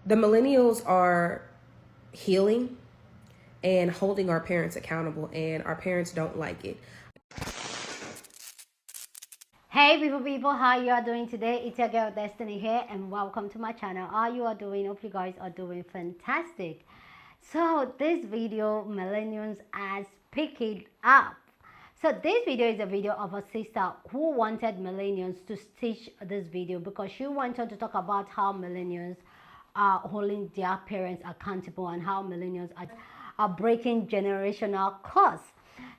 The millennials are healing and holding our parents accountable, and our parents don't like it. Hey people, how you are doing today? It's your girl Destiny here, and welcome to my channel. How you are doing? Hope you guys are doing fantastic. So this video, Millennials, has picked it up. So this video is a video of a sister who wanted Millennials to stitch this video because she wanted to talk about how Millennials are holding their parents accountable and how Millennials are breaking generational curse.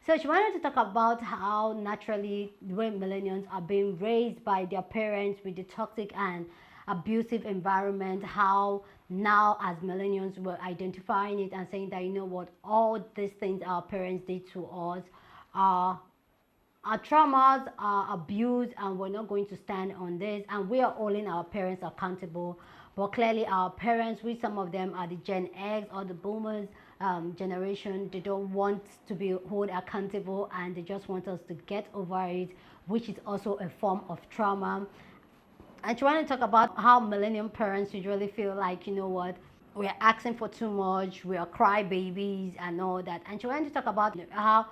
So she wanted to talk about how naturally when millennials are being raised by their parents with the toxic and abusive environment, how now as millennials we're identifying it and saying that, you know what, all these things our parents did to us are our traumas are abused, and we're not going to stand on this, and we are holding our parents accountable. But clearly our parents, with some of them are the Gen X or the boomers generation, they don't want to be held accountable and they just want us to get over it, which is also a form of trauma. And she wanted to talk about how millennium parents usually feel like, you know what, we're asking for too much, we are crybabies and all that. And she wanted to talk about how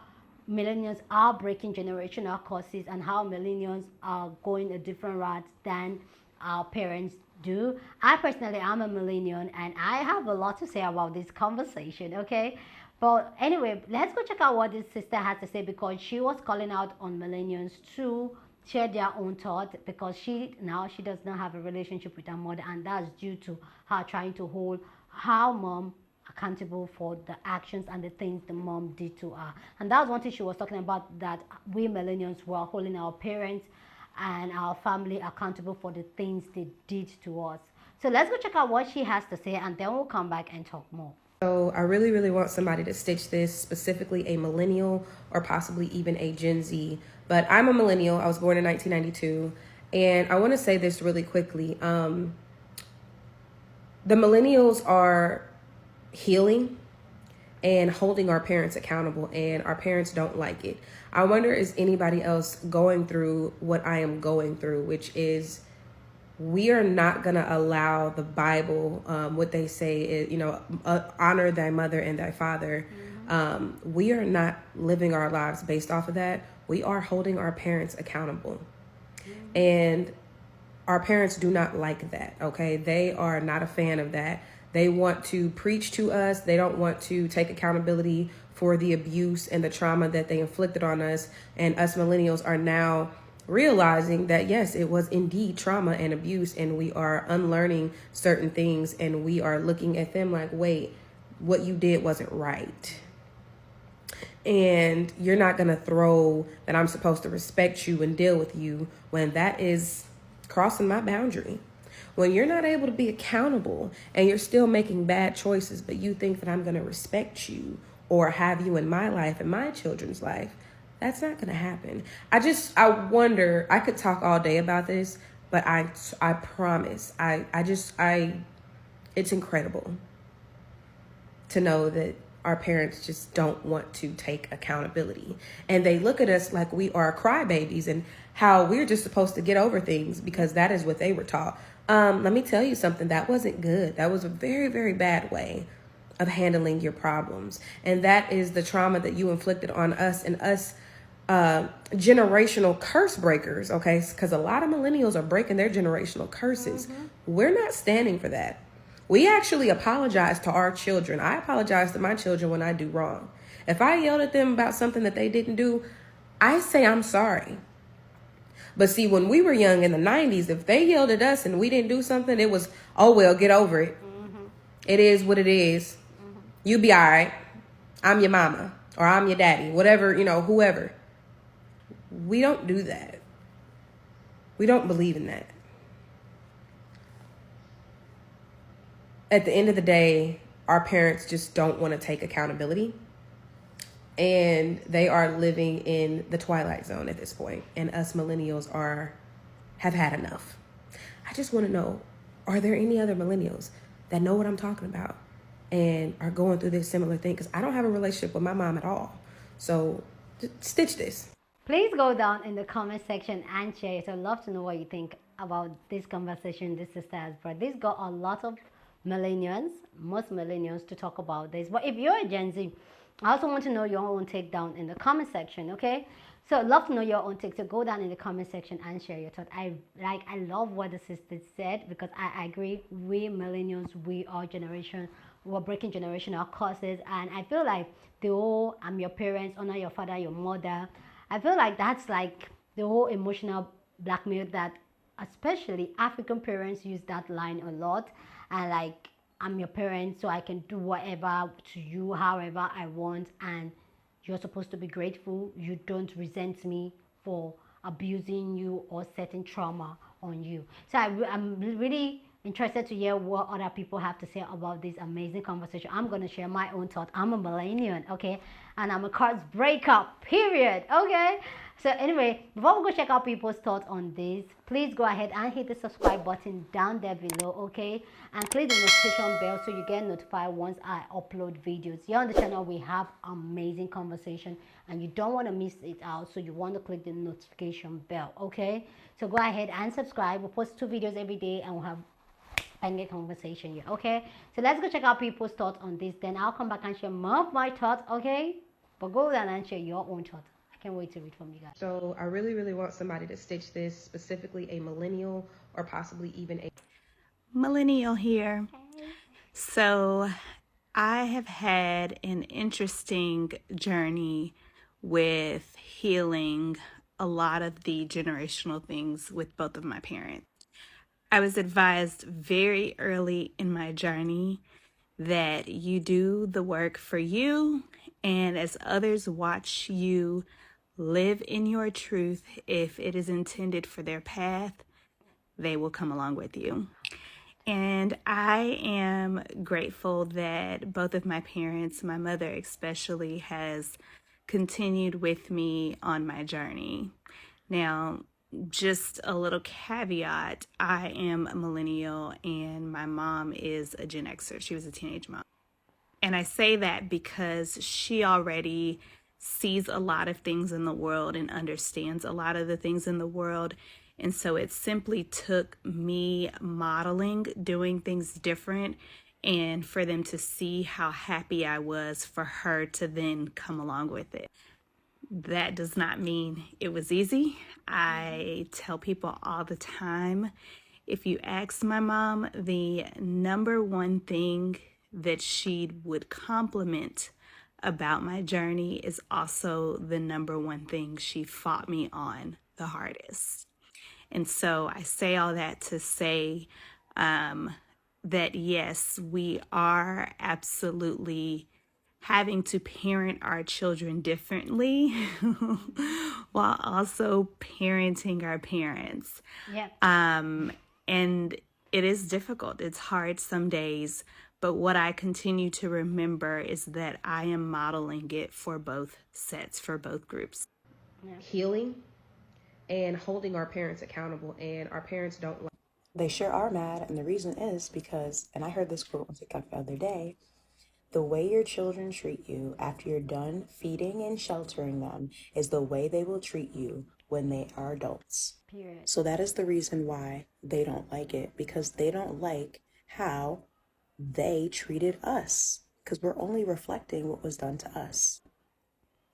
millennials are breaking generational curses and how millennials are going a different route than our parents do. I personally am a millennial and I have a lot to say about this conversation, okay? But anyway, let's go check out what this sister had to say, because she was calling out on millennials to share their own thoughts, because she does not have a relationship with her mother, and that's due to her trying to hold her mom accountable for the actions and the things the mom did to her. And that's one thing she was talking about, that we millennials were holding our parents and our family accountable for the things they did to us. So let's go check out what she has to say, and then we'll come back and talk more. So I really want somebody to stitch this, specifically a millennial or possibly even a Gen Z. But I'm a millennial. I was born in 1992. And I want to say this really quickly. The millennials are healing and holding our parents accountable, and our parents don't like it. I wonder, is anybody else going through what I am going through, which is we are not going to allow the Bible, what they say is, honor thy mother and thy father. We are not living our lives based off of that. We are holding our parents accountable. And our parents do not like that, okay? They are not a fan of that. They want to preach to us. They don't want to take accountability for the abuse and the trauma that they inflicted on us. And us millennials are now realizing that, yes, it was indeed trauma and abuse, and we are unlearning certain things, and we are looking at them like, wait, what you did wasn't right. And you're not going to throw that I'm supposed to respect you and deal with you when that is crossing my boundary. When you're not able to be accountable and you're still making bad choices, but you think that I'm going to respect you or have you in my life and my children's life, that's not going to happen. I wonder, I could talk all day about this, but I promise, it's incredible to know that our parents just don't want to take accountability. And they look at us like we are crybabies and how we're just supposed to get over things because that is what they were taught. Let me tell you something, that wasn't good. That was a very bad way of handling your problems. And that is the trauma that you inflicted on us, and us generational curse breakers, okay? Because a lot of millennials are breaking their generational curses. We're not standing for that. We actually apologize to our children. I apologize to my children when I do wrong. If I yelled at them about something that they didn't do, I say I'm sorry. But see, when we were young in the 90s, if they yelled at us and we didn't do something, it was, oh, well, get over it. It is what it is. You be all right. I'm your mama, or I'm your daddy, whatever, whoever. We don't do that. We don't believe in that. At the end of the day, our parents just don't want to take accountability. And they are living in the twilight zone at this point. And us millennials have had enough. I just want to know, are there any other millennials that know what I'm talking about and are going through this similar thing? Because I don't have a relationship with my mom at all. So stitch this. Please go down in the comment section and share it. I'd love to know what you think about this conversation this sister has brought. This got a lot of millennials, most millennials, to talk about this. But if you're a Gen Z, I also want to know your own take down in the comment section, okay? So I'd love to know your own take. So go down in the comment section and share your thoughts. I love what the sister said, because I agree. We millennials, we are generation, we're breaking generational curses, and I feel like the whole "I'm your parents, honor your father, your mother." I feel like that's like the whole emotional blackmail that especially African parents use that line a lot, and like, I'm your parent, so I can do whatever to you however I want, and you're supposed to be grateful. You don't resent me for abusing you or setting trauma on you. So I'm really interested to hear what other people have to say about this amazing conversation. I'm going to share my own thoughts. I'm a millennial, okay? And I'm a cards breaker, period, okay? So anyway, before we go check out people's thoughts on this, please go ahead and hit the subscribe button down there below, okay? And click the notification bell so you get notified once I upload videos. Here on the channel, we have amazing conversation and you don't want to miss it out, so you want to click the notification bell, okay? So go ahead and subscribe. We post 2 videos every day and we'll have a conversation here, okay? So let's go check out people's thoughts on this. Then I'll come back and share more of my thoughts, okay? But go down and share your own thoughts. I can't wait to read from you guys. So I really, really want somebody to stitch this, specifically a millennial or possibly even a millennial here. So I have had an interesting journey with healing a lot of the generational things with both of my parents. I was advised very early in my journey that you do the work for you, and as others watch you live in your truth, if it is intended for their path, they will come along with you. And I am grateful that both of my parents, my mother especially, has continued with me on my journey. Now, just a little caveat, I am a millennial and my mom is a Gen Xer. She was a teenage mom. And I say that because she already sees a lot of things in the world and understands a lot of the things in the world. And so it simply took me modeling, doing things different, and for them to see how happy I was for her to then come along with it. That does not mean it was easy. I tell people all the time, if you ask my mom, the number one thing that she would compliment about my journey is also the number one thing she fought me on the hardest. And so I say all that to say that yes, we are absolutely having to parent our children differently while also parenting our parents. Yeah. And it is difficult. It's hard some days. But what I continue to remember is that I am modeling it for both sets, for both groups. Yeah. Healing and holding our parents accountable, and our parents don't like. They sure are mad, and the reason is because, and I heard this quote on TikTok the other day, the way your children treat you after you're done feeding and sheltering them is the way they will treat you when they are adults. Period. So that is the reason why they don't like it, because they don't like how they treated us, because we're only reflecting what was done to us.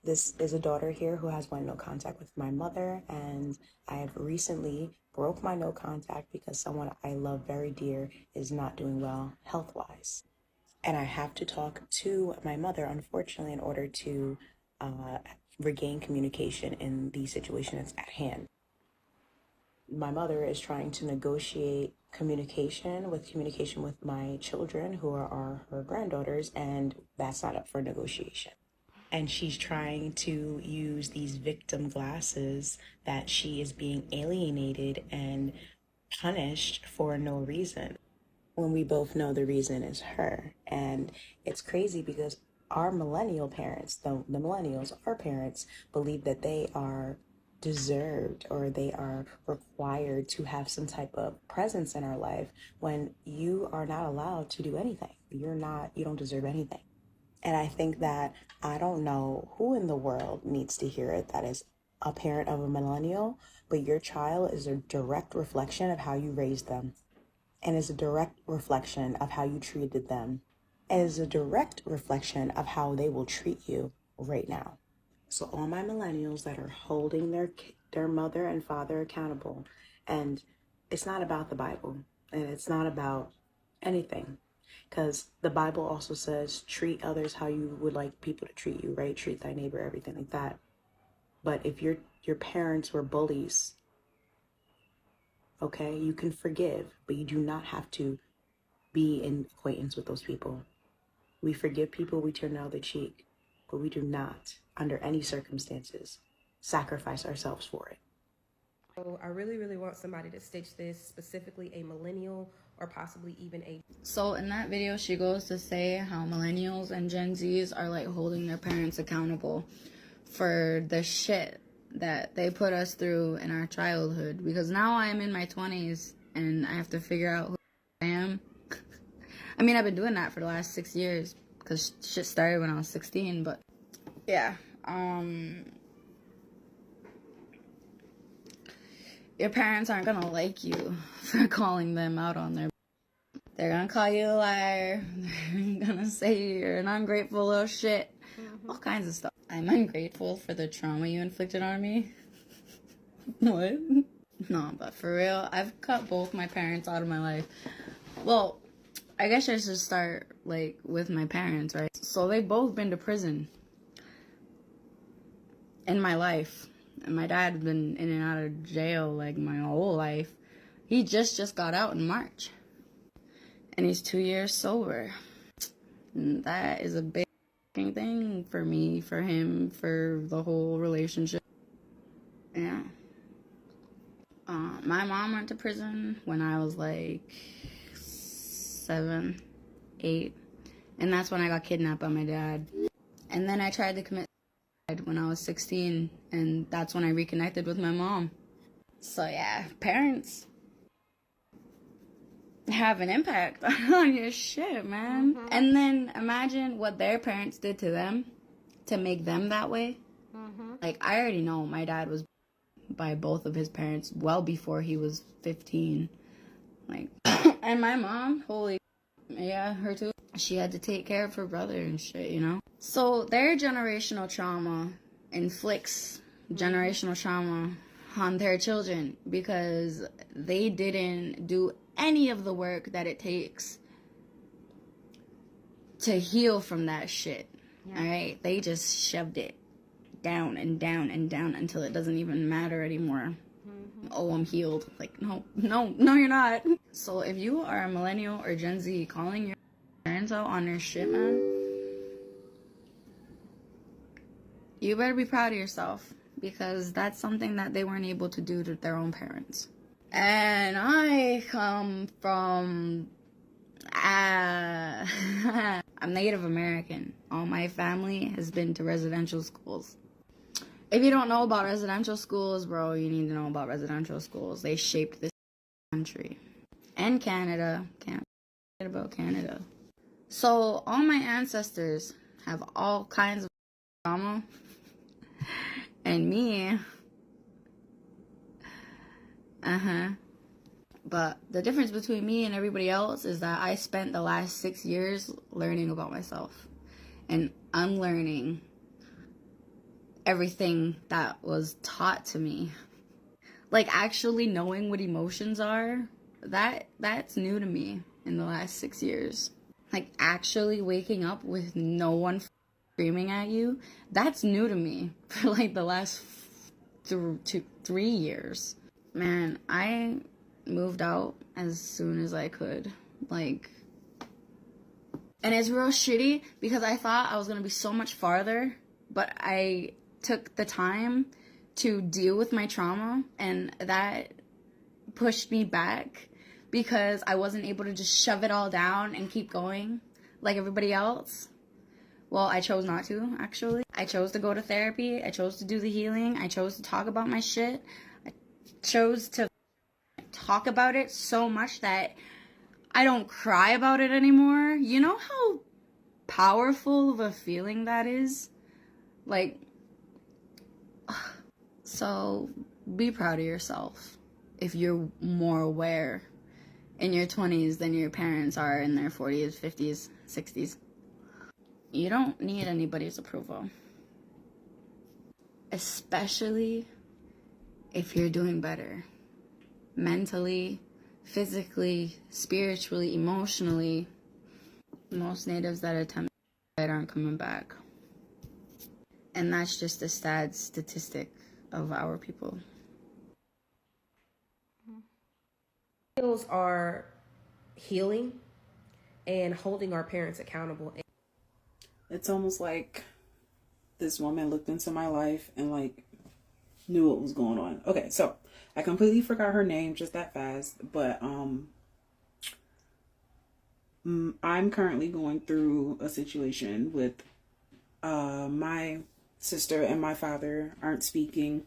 This is a daughter here who has no contact with my mother, and I have recently broke my no contact because someone I love very dear is not doing well health-wise. And I have to talk to my mother, unfortunately, in order to regain communication in the situation that's at hand. My mother is trying to negotiate communication with my children, who are her granddaughters, and that's not up for negotiation. And she's trying to use these victim glasses that she is being alienated and punished for no reason, when we both know the reason is her. And it's crazy because our millennial parents, the millennials, our parents, believe that they are deserved or they are required to have some type of presence in our life, when you are not allowed to do anything. You don't deserve anything. And I think that, I don't know who in the world needs to hear it that is a parent of a millennial, but your child is a direct reflection of how you raised them. and is a direct reflection of how you treated them, and is a direct reflection of how they will treat you right now. So all my millennials that are holding their mother and father accountable, and it's not about the Bible, and it's not about anything, because the Bible also says treat others how you would like people to treat you, right? Treat thy neighbor, everything like that. But if your parents were bullies, okay, you can forgive, but you do not have to be in acquaintance with those people. We forgive people, we turn the other cheek, but we do not, under any circumstances, sacrifice ourselves for it. So I really, really want somebody to stitch this, specifically a millennial or possibly even a... So in that video, she goes to say how millennials and Gen Zs are like holding their parents accountable for the shit that they put us through in our childhood. Because now I'm in my 20s and I have to figure out who I am. I mean, I've been doing that for the last 6 years because shit started when I was 16, but yeah. Your parents aren't gonna like you for calling them out on their... They're gonna call you a liar. They're gonna say you're an ungrateful little shit. All kinds of stuff. I'm ungrateful for the trauma you inflicted on me. What? No, but for real, I've cut both my parents out of my life. Well, I guess I should start, like, with my parents, right? So they've both been to prison in my life. And my dad's been in and out of jail, like, my whole life. He just got out in March. And he's 2 years sober. And that is a big thing for me, for him, for the whole relationship. Yeah. My mom went to prison when I was like 7, 8. And that's when I got kidnapped by my dad. And then I tried to commit suicide when I was 16. And that's when I reconnected with my mom. So yeah, parents have an impact on your shit, man. Mm-hmm. And then imagine what their parents did to them to make them that way. Mm-hmm. Like, I already know my dad was by both of his parents well before he was 15. Like, and my mom, holy, yeah, her too. She had to take care of her brother and shit, you know? So their generational trauma inflicts generational trauma on their children because they didn't do any of the work that it takes to heal from that shit. Yeah. All right, they just shoved it down and down and down until it doesn't even matter anymore. Mm-hmm. Oh, I'm healed. Like, no, you're not. So if you are a millennial or Gen Z calling your parents out on their shit, man, you better be proud of yourself, because that's something that they weren't able to do to their own parents. And I come from... I'm Native American. All my family has been to residential schools. If you don't know about residential schools, bro, you need to know about residential schools. They shaped this country. And Canada. Can't forget about Canada. So all my ancestors have all kinds of trauma. And me... But the difference between me and everybody else is that I spent the last 6 years learning about myself and unlearning everything that was taught to me. Like, actually knowing what emotions are, that's new to me in the last 6 years. Like, actually waking up with no one screaming at you, that's new to me for like the last 3 years. Man, I moved out as soon as I could. Like, and it's real shitty because I thought I was gonna be so much farther, but I took the time to deal with my trauma, and that pushed me back because I wasn't able to just shove it all down and keep going like everybody else. Well, I chose not to, actually. I chose to go to therapy. I chose to do the healing. I chose to talk about my shit. I chose to talk about it so much that I don't cry about it anymore. You know how powerful of a feeling that is? Like, so be proud of yourself if you're more aware in your 20s than your parents are in their 40s, 50s, 60s. You don't need anybody's approval. Especially if you're doing better. Mentally, physically, spiritually, emotionally. Most natives that attempt suicide aren't coming back. And that's just a sad statistic of our people. Millennials are healing and holding our parents accountable. It's almost like this woman looked into my life and like knew what was going on. Okay, so I completely forgot her name just that fast, but I'm currently going through a situation with my sister and my father aren't speaking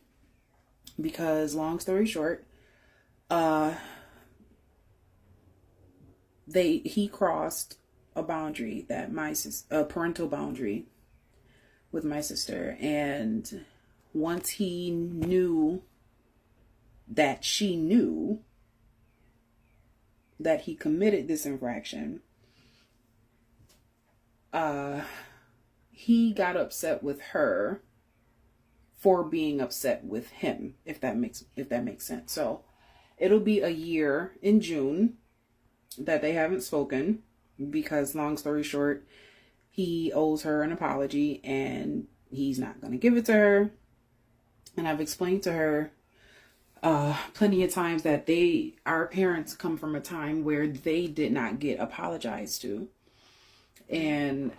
because, long story short, he crossed a boundary that a parental boundary with my sister, and once he knew that she knew that he committed this infraction, he got upset with her for being upset with him, if that makes sense. So it'll be a year in June that they haven't spoken because, long story short, he owes her an apology and he's not going to give it to her. And I've explained to her plenty of times that our parents come from a time where they did not get apologized to, and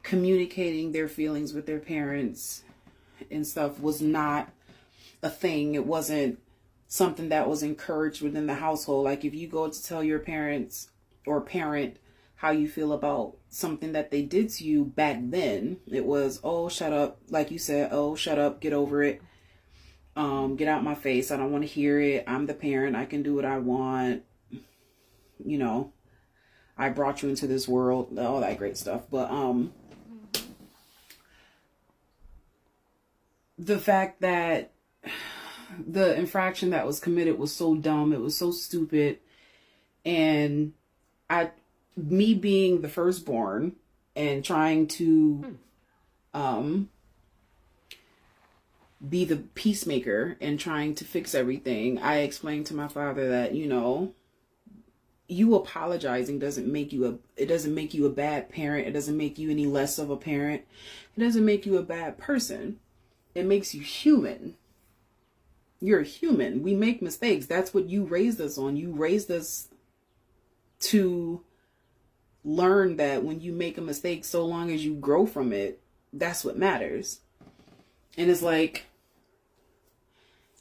communicating their feelings with their parents and stuff was not a thing. It wasn't something that was encouraged within the household. Like, if you go to tell your parents or parent how you feel about something that they did to you back then, it was, oh, shut up. Like you said, oh, shut up, get over it. Get out my face. I don't want to hear it. I'm the parent. I can do what I want. You know, I brought you into this world, all that great stuff. But the fact that the infraction that was committed was so dumb, it was so stupid, and me being the firstborn and trying to be the peacemaker and trying to fix everything, I explained to my father that, you know, you apologizing doesn't make you a bad parent. It doesn't make you any less of a parent. It doesn't make you a bad person. It makes you human. You're a human. We make mistakes. That's what you raised us on. You raised us to learn that when you make a mistake, so long as you grow from it, that's what matters. And it's like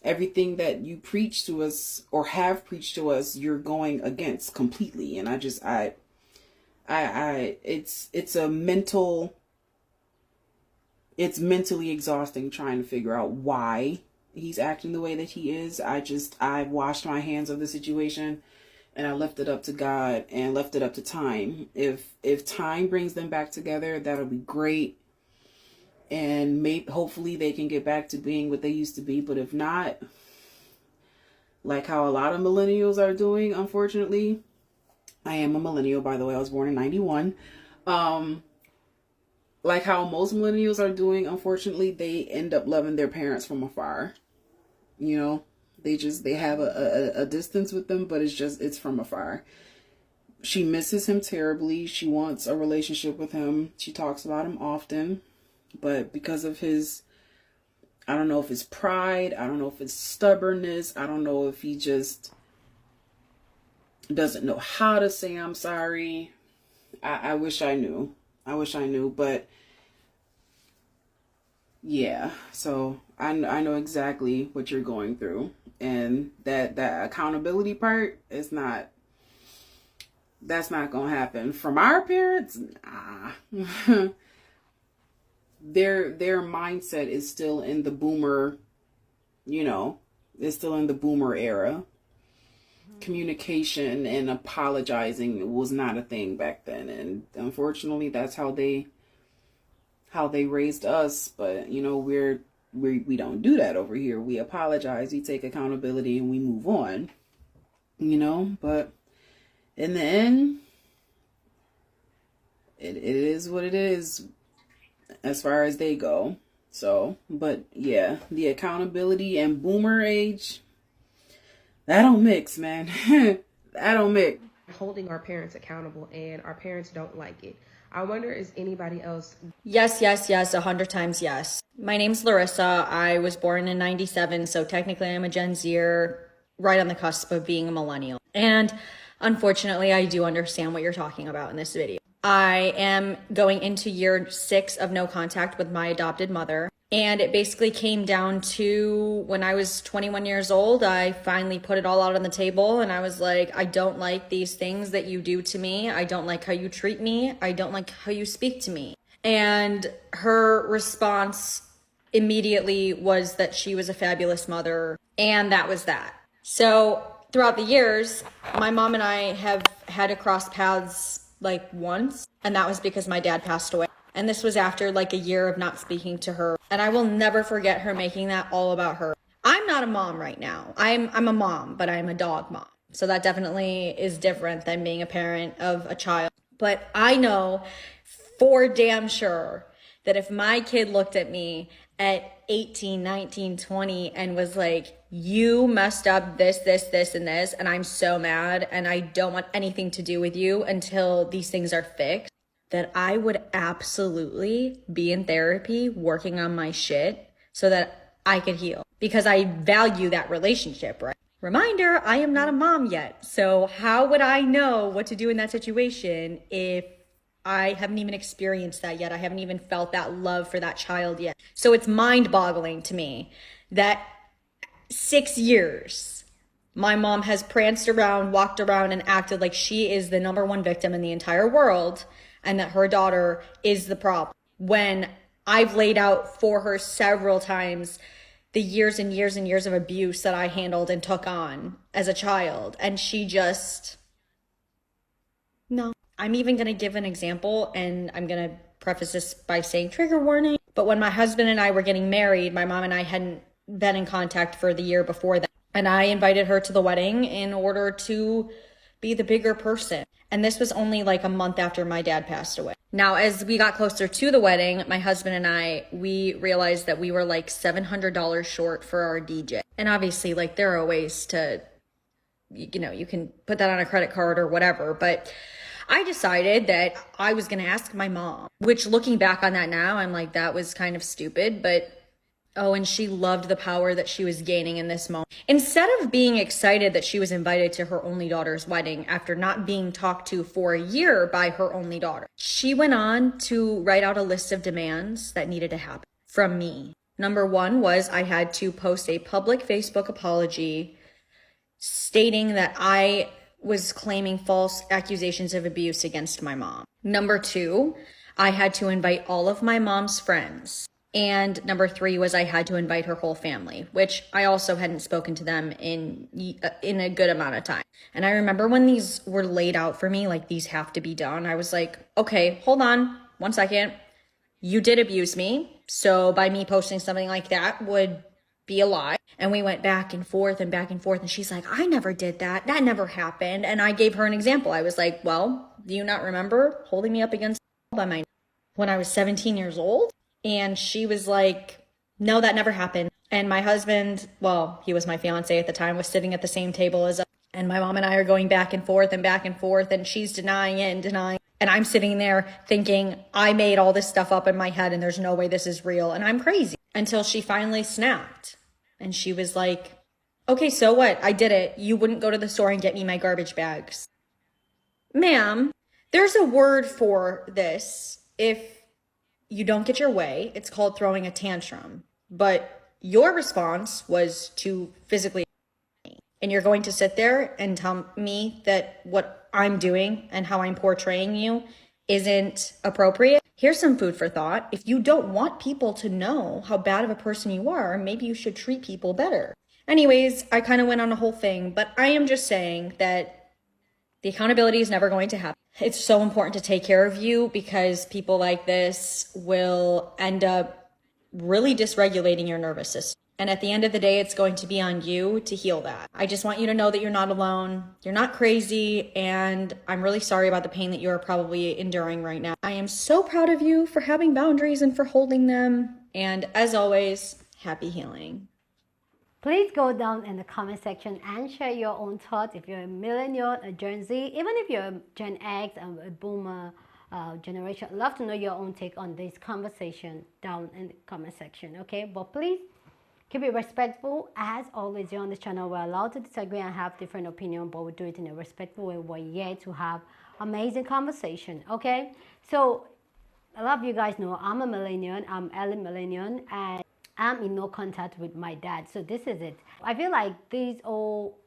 everything that you preach to us or have preached to us, you're going against completely. And it's mentally exhausting trying to figure out why he's acting the way that he is. I washed my hands of the situation and I left it up to God and left it up to time. If time brings them back together, that'll be great. And hopefully they can get back to being what they used to be. But if not, like how a lot of millennials are doing, unfortunately, I am a millennial, by the way, I was born in 91. Like how most millennials are doing, unfortunately, they end up loving their parents from afar. You know, they have a distance with them, but it's from afar. She misses him terribly. She wants a relationship with him. She talks about him often. But because of I don't know if it's pride, I don't know if it's stubbornness, I don't know if he just doesn't know how to say I'm sorry. I wish I knew. But yeah, so I know exactly what you're going through. And that accountability part is that's not going to happen. From our parents, nah. Their mindset is still in the boomer, it's still in the boomer era. Communication and apologizing was not a thing back then. And unfortunately, that's how they raised us. But, we don't do that over here. We apologize, we take accountability, and we move on. you know, but in the end, it is what it is as far as they go. So, but yeah, the accountability and boomer age, that don't mix, man. That don't mix. Holding our parents accountable and our parents don't like it. I wonder, is anybody else? Yes, 100 times yes. My name's Larissa. I was born in 97, so technically I'm a Gen Zer, right on the cusp of being a millennial. And unfortunately, I do understand what you're talking about in this video. I am going into year 6 of no contact with my adopted mother. And it basically came down to when I was 21 years old, I finally put it all out on the table and I was like, I don't like these things that you do to me. I don't like how you treat me. I don't like how you speak to me. And her response immediately was that she was a fabulous mother. And that was that. So throughout the years, my mom and I have had to cross paths like once. And that was because my dad passed away. And this was after like a year of not speaking to her. And I will never forget her making that all about her. I'm not a mom right now. I'm a mom, but I'm a dog mom. So that definitely is different than being a parent of a child. But I know for damn sure that if my kid looked at me at 18, 19, 20 and was like, you messed up this, and this, and I'm so mad and I don't want anything to do with you until these things are fixed, that I would absolutely be in therapy working on my shit so that I could heal, because I value that relationship, right? Reminder, I am not a mom yet. So how would I know what to do in that situation if I haven't even experienced that yet? I haven't even felt that love for that child yet. So it's mind-boggling to me that 6 years my mom has pranced around, walked around, and acted like she is the number one victim in the entire world, and that her daughter is the problem, when I've laid out for her several times the years and years and years of abuse that I handled and took on as a child. And she just, no. I'm even going to give an example, and I'm going to preface this by saying trigger warning. But when my husband and I were getting married, my mom and I hadn't been in contact for the year before that. And I invited her to the wedding in order to be the bigger person. And this was only like a month after my dad passed away. Now, as we got closer to the wedding, my husband and I, we realized that we were like $700 short for our DJ. And obviously, like, there are ways to, you know, you can put that on a credit card or whatever. But I decided that I was going to ask my mom, which, looking back on that now, I'm like, that was kind of stupid. But oh, and she loved the power that she was gaining in this moment. Instead of being excited that she was invited to her only daughter's wedding after not being talked to for a year by her only daughter, she went on to write out a list of demands that needed to happen from me. Number 1 was I had to post a public Facebook apology stating that I was claiming false accusations of abuse against my mom. Number 2, I had to invite all of my mom's friends. And number 3 was I had to invite her whole family, which I also hadn't spoken to them in a good amount of time. And I remember when these were laid out for me, like, these have to be done, I was like, okay, hold on 1 second. You did abuse me. So by me posting something like that would be a lie. And we went back and forth and back and forth. And she's like, I never did that. That never happened. And I gave her an example. I was like, well, do you not remember holding me up against by my when I was 17 years old? And she was like, no, that never happened. And my husband, well, he was my fiance at the time, was sitting at the same table as us. And my mom and I are going back and forth and back and forth. And she's denying it and denying. And I'm sitting there thinking, I made all this stuff up in my head and there's no way this is real. And I'm crazy. Until she finally snapped. And she was like, okay, so what? I did it. You wouldn't go to the store and get me my garbage bags. Ma'am, there's a word for this. If you don't get your way, it's called throwing a tantrum. But your response was to physically, and you're going to sit there and tell me that what I'm doing and how I'm portraying you isn't appropriate? Here's some food for thought. If you don't want people to know how bad of a person you are, maybe you should treat people better. Anyways, I kind of went on a whole thing, but I am just saying that the accountability is never going to happen. It's so important to take care of you, because people like this will end up really dysregulating your nervous system. And at the end of the day, it's going to be on you to heal that. I just want you to know that you're not alone. You're not crazy. And I'm really sorry about the pain that you're probably enduring right now. I am so proud of you for having boundaries and for holding them. And as always, happy healing. Please go down in the comment section and share your own thoughts. If you're a millennial, a Gen Z, even if you're a Gen X and a boomer generation, I'd love to know your own take on this conversation down in the comment section, okay? But please keep it respectful. As always, here on this channel, we're allowed to disagree and have different opinions, but we do it in a respectful way. We're here to have amazing conversation, okay? So a lot of you guys know I'm a millennial, I'm early millennial, and I'm in no contact with my dad. So this is it. I feel like these all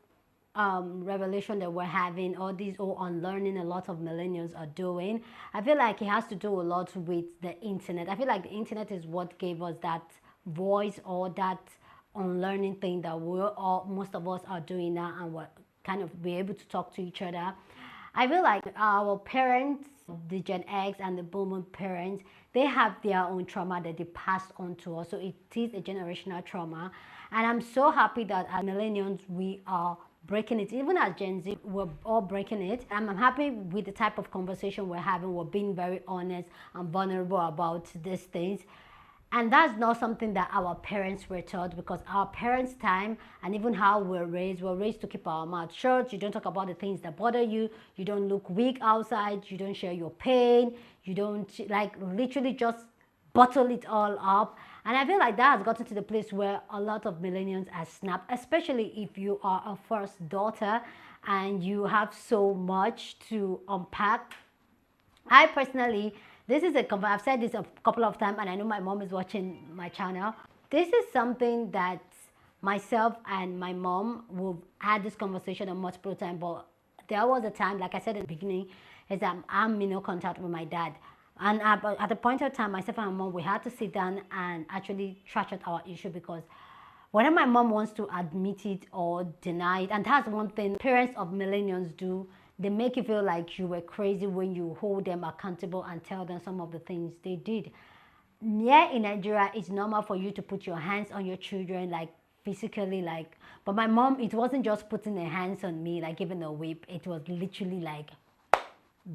revelation that we're having, or these all unlearning a lot of millennials are doing, I feel like it has to do a lot with the internet. I feel like the internet is what gave us that voice or that unlearning thing that most of us are doing now, and we're kind of be able to talk to each other. I feel like our parents, the Gen X and the boomer parents, they have their own trauma that they passed on to us. So it is a generational trauma. And I'm so happy that as millennials, we are breaking it. Even as Gen Z, we're all breaking it. And I'm happy with the type of conversation we're having. We're being very honest and vulnerable about these things. And that's not something that our parents were taught, because our parents' time and even how we're raised to keep our mouth shut. You don't talk about the things that bother you. You don't look weak outside. You don't share your pain. You don't, like, literally just bottle it all up. And I feel like that has gotten to the place where a lot of millennials have snapped, especially if you are a first daughter and you have so much to unpack. I personally, I've said this a couple of times, and I know my mom is watching my channel. This is something that myself and my mom will had this conversation a multiple times, but there was a time, like I said in the beginning, is that I'm in no contact with my dad. And at the point of time, myself and my mom, we had to sit down and actually trash out our issue, because whenever my mom wants to admit it or deny it, and that's one thing parents of millennials do, they make you feel like you were crazy when you hold them accountable and tell them some of the things they did. Here in Nigeria, it's normal for you to put your hands on your children, like physically, like, but my mom, it wasn't just putting her hands on me, like giving a whip. It was literally like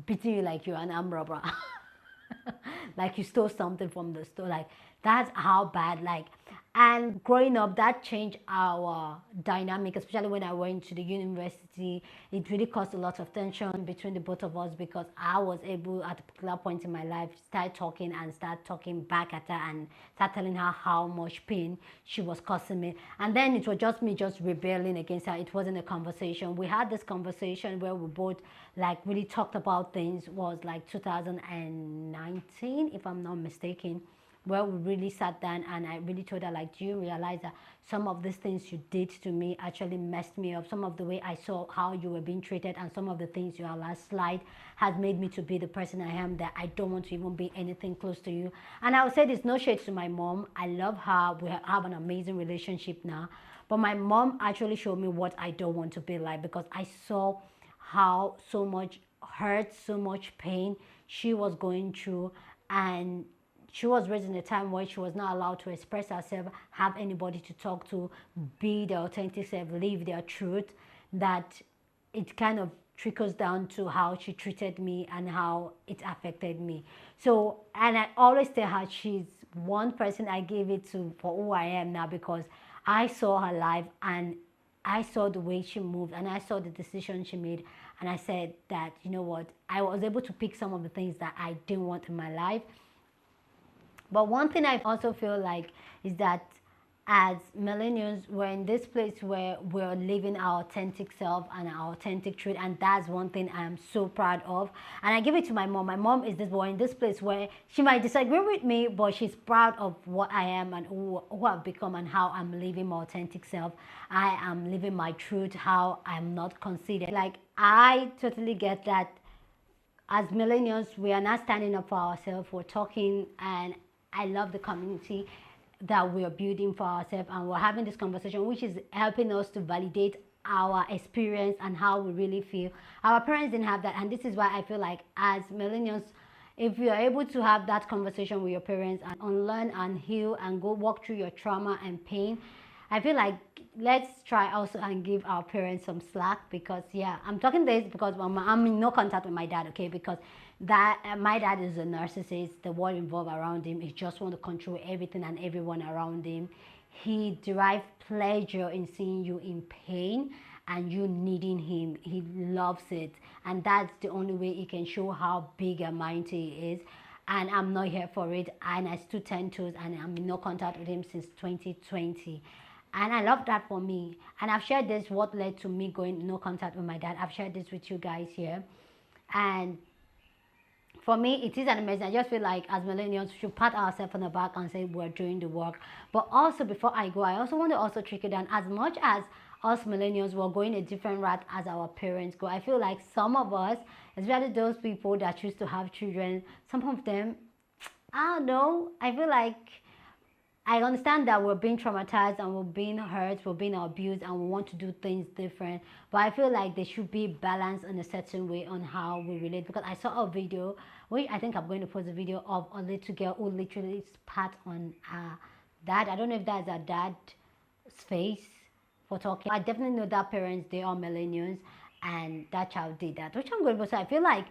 beating you like you're an armed robber. Like you stole something from the store. Like, that's how bad, like. And growing up, that changed our dynamic, especially when I went to the university. It really caused a lot of tension between the both of us, because I was able at a particular point in my life start talking back at her and start telling her how much pain she was causing me. And then it was just me just rebelling against her. It wasn't a conversation. We had this conversation where we both like really talked about things. It was like 2019, if I'm not mistaken, where we really sat down and I really told her, like, do you realize that some of these things you did to me actually messed me up? Some of the way I saw how you were being treated and some of the things you allowed slide has made me to be the person I am, that I don't want to even be anything close to you. And I would say there's no shade to my mom. I love her. We have an amazing relationship now. But my mom actually showed me what I don't want to be like, because I saw how so much hurt, so much pain she was going through. And she was raised in a time where she was not allowed to express herself, have anybody to talk to, be their authentic self, live their truth, that it kind of trickles down to how she treated me and how it affected me. So, and I always tell her she's one person I gave it to for who I am now, because I saw her life and I saw the way she moved and I saw the decision she made. And I said that, you know what, I was able to pick some of the things that I didn't want in my life. But one thing I also feel like is that as millennials, we're in this place where we're living our authentic self and our authentic truth, and that's one thing I'm so proud of. And I give it to my mom. My mom is this boy in this place where she might disagree with me, but she's proud of what I am and who I've become and how I'm living my authentic self. I am living my truth, how I'm not conceited. Like, I totally get that as millennials, we are not standing up for ourselves. We're talking, and I love the community that we are building for ourselves, and we're having this conversation, which is helping us to validate our experience and how we really feel. Our parents didn't have that, and this is why I feel like as millennials, if you are able to have that conversation with your parents and unlearn and heal and go walk through your trauma and pain, I feel like let's try also and give our parents some slack, because yeah, I'm talking this because I'm in no contact with my dad, okay, because that my dad is a narcissist. The world involved around him, he just want to control everything and everyone around him. He derives pleasure in seeing you in pain and you needing him. He loves it, and that's the only way he can show how big and mighty he is. And I'm not here for it, and I stood 10 toes, and I'm in no contact with him since 2020. And I love that for me. And I've shared this, what led to me going no contact with my dad. I've shared this with you guys here. And for me, it is an amazing. I just feel like as millennials, we should pat ourselves on the back and say we're doing the work. But also, before I go, I also want to also trick it down. As much as us millennials were going a different route as our parents go, I feel like some of us, especially those people that choose to have children, some of them, I don't know, I feel like I understand that we're being traumatized and we're being hurt, we're being abused, and we want to do things different. But I feel like there should be balance in a certain way on how we relate. Because I saw a video, which I think I'm going to post a video of a little girl who literally spat on her dad. I don't know if that's her dad's face for talking. I definitely know that parents, they are millennials, and that child did that, which I'm going to say. I feel like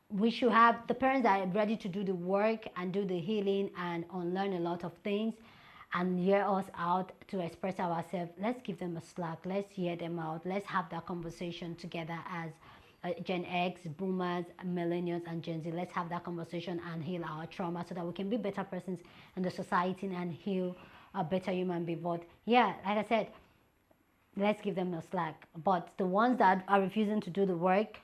we should have the parents that are ready to do the work and do the healing and unlearn a lot of things and hear us out to express ourselves. Let's give them a slack. Let's hear them out. Let's have that conversation together as Gen X, Boomers, Millennials, and Gen Z. Let's have that conversation and heal our trauma so that we can be better persons in the society and heal a better human being. But yeah, like I said, let's give them a slack. But the ones that are refusing to do the work,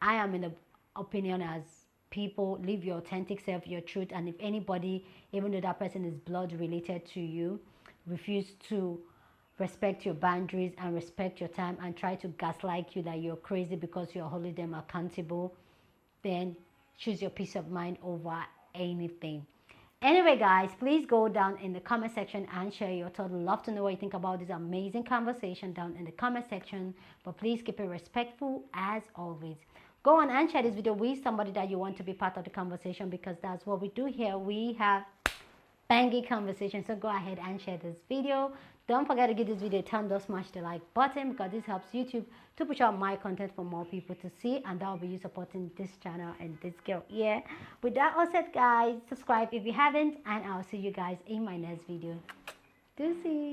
I am in the opinion as people, live your authentic self, your truth. And if anybody, even though that person is blood related to you, refuse to respect your boundaries and respect your time and try to gaslight you that you're crazy because you're holding them accountable, then choose your peace of mind over anything. Anyway, guys, please go down in the comment section and share your thoughts. Love to know what you think about this amazing conversation down in the comment section. But please keep it respectful as always. Go on and share this video with somebody that you want to be part of the conversation, because that's what we do here. We have banging conversation. So go ahead and share this video. Don't forget to give this video a thumbs up, smash the like button, because this helps YouTube to push out my content for more people to see, and that will be you supporting this channel and this girl here. With that all said, guys, subscribe if you haven't, and I'll see you guys in my next video. Deuces.